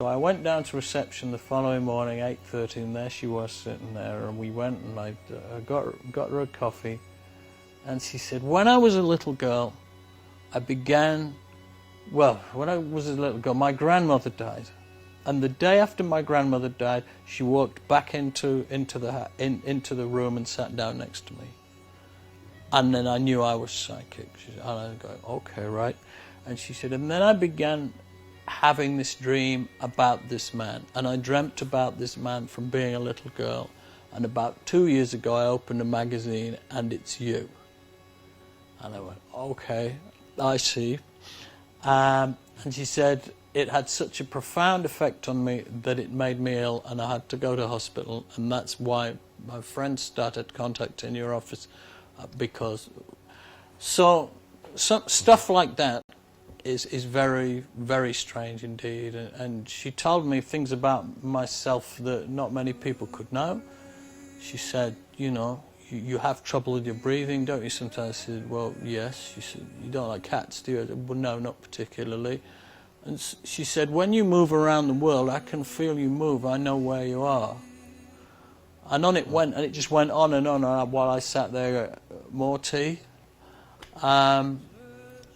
So I went down to reception the following morning, 8:30, and there she was sitting there, and we went and I got her a coffee, and she said, when I was a little girl, when I was a little girl, my grandmother died, and the day after my grandmother died, she walked back into the room and sat down next to me, and then I knew I was psychic. She said, and I was going, okay, right, and she said, and then I began having this dream about this man, and I dreamt about this man from being a little girl, and about 2 years ago I opened a magazine and it's you. And I went, okay, I see. And she said it had such a profound effect on me that it made me ill and I had to go to hospital, and that's why my friends started contacting your office, because so stuff like that is very, very strange indeed, and she told me things about myself that not many people could know. She said, you know, you have trouble with your breathing, don't you sometimes? I said, well, yes. She said, you don't like cats, do you? I said, well, no, not particularly. And she said, when you move around the world, I can feel you move, I know where you are. And on it went, and it just went on and on while I sat there, more tea.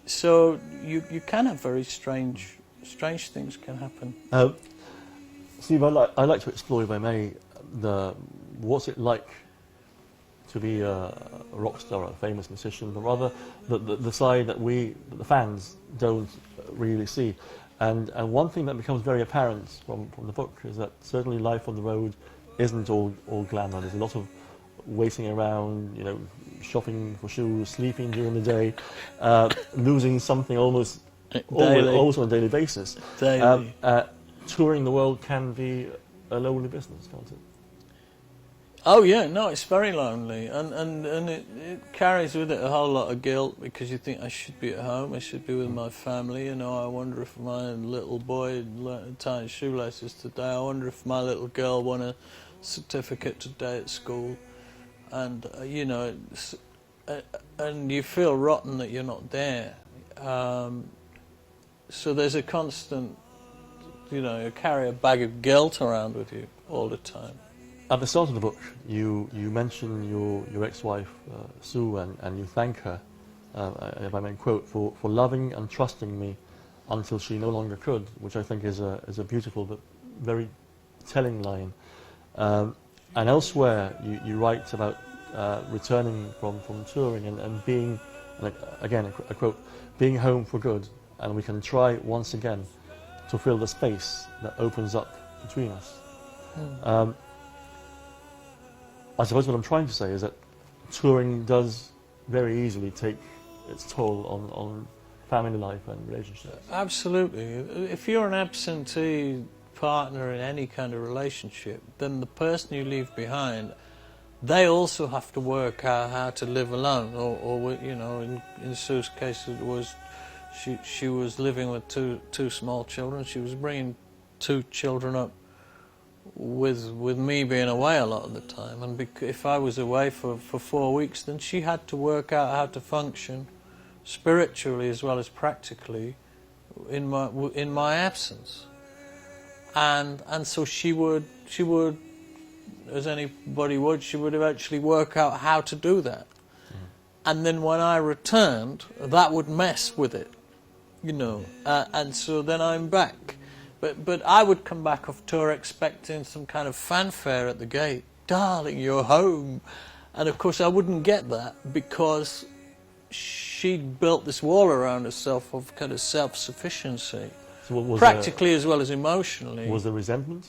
So you can have very strange things can happen. Steve, I'd like to explore, if I may, what's it like to be a rock star, a famous musician, but rather the side that the fans don't really see. And one thing that becomes very apparent from the book is that certainly life on the road isn't all glamour. There's a lot of waiting around, you know, shopping for shoes, sleeping during the day, losing something almost on a daily basis. Daily. Touring the world can be a lonely business, can't it? Oh yeah, no, it's very lonely, and it carries with it a whole lot of guilt, because you think, I should be at home, I should be with my family, you know, I wonder if my little boy learned to tie his shoelaces today, I wonder if my little girl won a certificate today at school, and you know, and you feel rotten that you're not there. So there's a constant, you know, you carry a bag of guilt around with you all the time. At the start of the book, you mention your ex-wife, Sue, and you thank her, if I may quote, for loving and trusting me until she no longer could, which I think is a beautiful but very telling line. And elsewhere, you write about returning from touring and being, again, a quote, being home for good, and we can try once again to fill the space that opens up between us. I suppose what I'm trying to say is that touring does very easily take its toll on family life and relationships. Absolutely. If you're an absentee partner in any kind of relationship, then the person you leave behind, they also have to work out how to live alone. Or you know, in Sue's case, it was she was living with two small children. She was bringing 2 children up with me being away a lot of the time, and if I was away for 4 weeks, then she had to work out how to function spiritually as well as practically in my absence, and so she would, as anybody would, she would eventually work out how to do that. And then when I returned, that would mess with it, you know, and so then I'm back. But I would come back off tour expecting some kind of fanfare at the gate. Darling, you're home. And of course I wouldn't get that, because she'd built this wall around herself of kind of self-sufficiency, so practically as well as emotionally. Was there resentment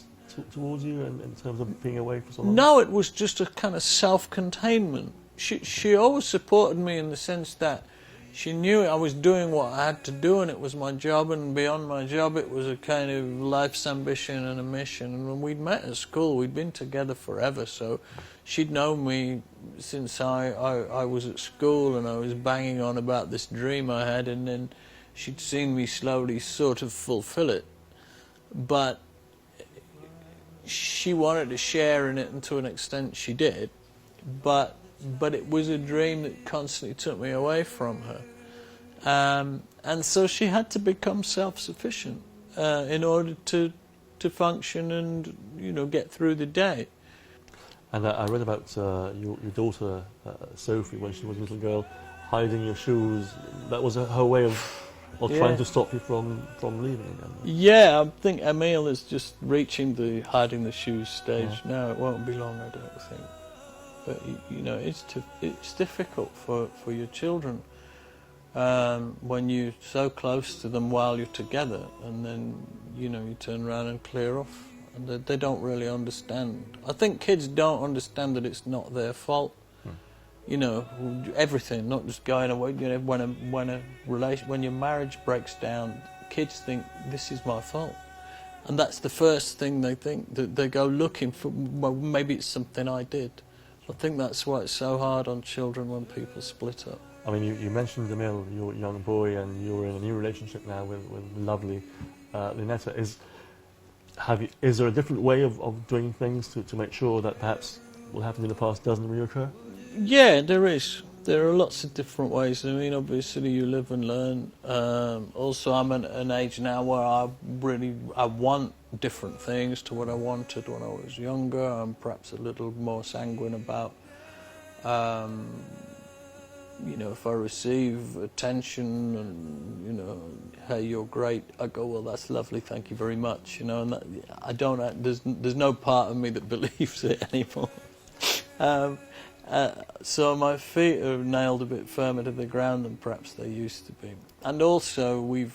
towards you in terms of being away for so long? No, it was just a kind of self-containment. She always supported me in the sense that she knew I was doing what I had to do, and it was my job, and beyond my job it was a kind of life's ambition and a mission. And when we'd met at school, we'd been together forever, so she'd known me since I was at school, and I was banging on about this dream I had, and then she'd seen me slowly sort of fulfill it. But she wanted to share in it, and to an extent she did, but it was a dream that constantly took me away from her. And so she had to become self-sufficient in order to to function and, you know, get through the day. And I read about your daughter, Sophie, when she was a little girl, hiding your shoes. That was her way of Yeah. trying to stop you from leaving again. Yeah, I think Emile is just reaching the hiding the shoes stage Yeah. now. It won't be long, I don't think. But you know, it's difficult for your children when you're so close to them while you're together, and then you know you turn around and clear off, and they don't really understand. I think kids don't understand that it's not their fault. You know, everything, not just going away. You know, when your marriage breaks down, kids think this is my fault, and that's the first thing they think. That they go looking for. Well, maybe it's something I did. I think that's why it's so hard on children when people split up. I mean, you mentioned Emile, your young boy, and you're in a new relationship now with lovely Lynetta. Is there a different way of doing things to make sure that perhaps what happened in the past doesn't reoccur? Yeah, there is. There are lots of different ways. I mean, obviously you live and learn. Also, I'm at an age now where I want different things to what I wanted when I was younger. I'm perhaps a little more sanguine about, you know, if I receive attention and, you know, hey, you're great, I go, well, that's lovely, thank you very much, you know, and that, there's no part of me that believes it anymore. So my feet are nailed a bit firmer to the ground than perhaps they used to be. And also we've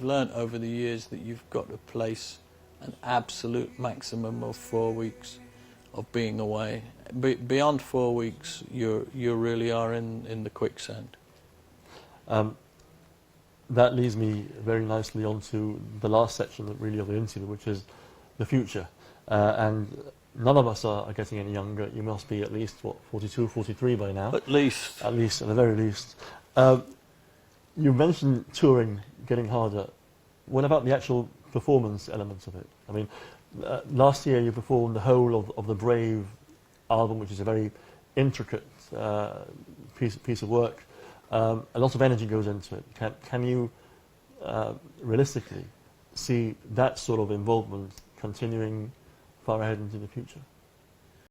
learnt over the years that you've got to place an absolute maximum of 4 weeks of being away. Beyond 4 weeks, you really are in the quicksand. That leads me very nicely onto the last section of the interview, which is the future. And none of us are getting any younger. You must be at least, 42, 43 by now? At least. At least, at the very least. You mentioned touring getting harder. What about the actual performance elements of it? I mean, last year you performed the whole of the Brave album, which is a very intricate piece of work. A lot of energy goes into it. Can you realistically see that sort of involvement continuing far ahead into the future?